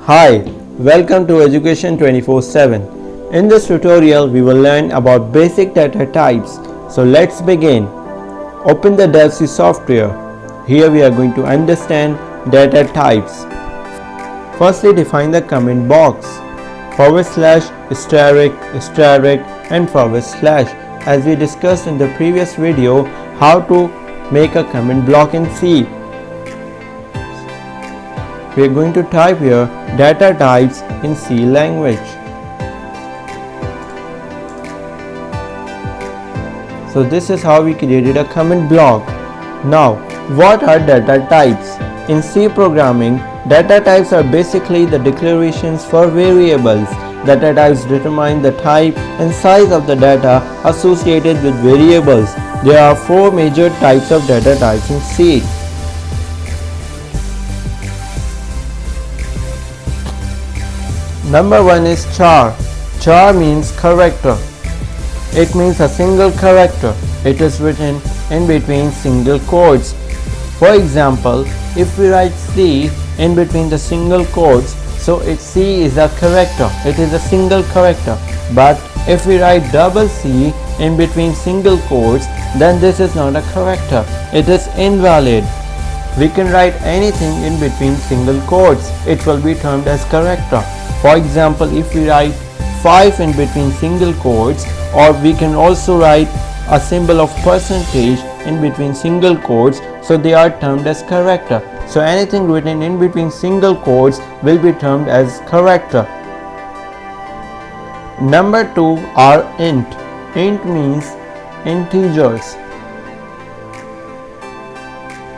Hi, welcome to Education 24/7. In this tutorial, we will learn about basic data types. So let's begin. Open the Delphi software. Here we are going to understand data types. Firstly, define the comment box. /***, and // as we discussed in the previous video how to make a comment block in C. We are going to type here data types in C language. So this is how we created a comment block. Now, what are data types? In C programming, data types are basically the declarations for variables. Data types determine the type and size of the data associated with variables. There are four major types of data types in C. Number one is char. Char means character. It means a single character. It is written in between single quotes. For example, if we write C in between the single quotes, so C is a character. It is a single character. But if we write double C in between single quotes, then this is not a character. It is invalid. We can write anything in between single quotes. It will be termed as character. For example, if we write 5 in between single quotes, or we can also write a symbol of percentage in between single quotes, so they are termed as character. So anything written in between single quotes will be termed as character. Number 2 are int. Int means integers.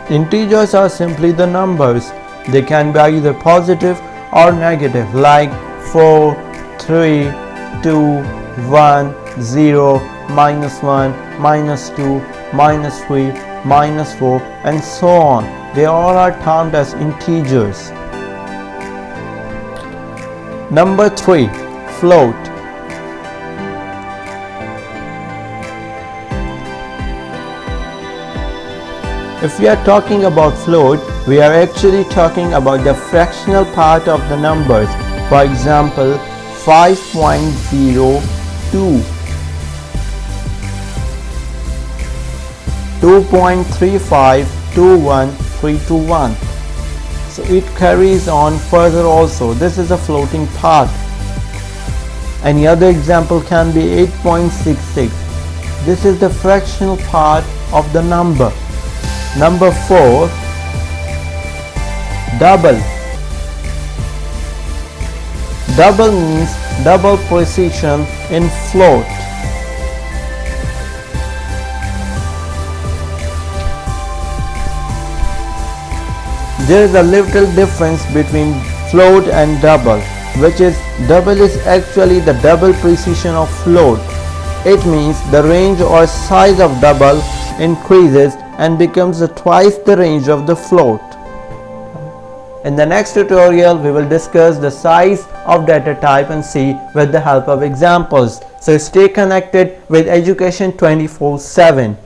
Integers are simply the numbers. They can be either positive or negative, like 4, 3, 2, 1, 0, -1, -2, -3, -4, and so on. They all are termed as integers. Number 3, float. If we are talking about float, we are actually talking about the fractional part of the numbers. For example, 5.02, 2.3521321. So it carries on further also. This is a floating part. Any other example can be 8.66. This is the fractional part of the number. Number 4, double. Double means double precision in float. There is a little difference between float and double, which is double is actually the double precision of float. It means the range or size of double increases and becomes twice the range of the float. In the next tutorial, we will discuss the size of data type in C with the help of examples. So stay connected with Education 24/7.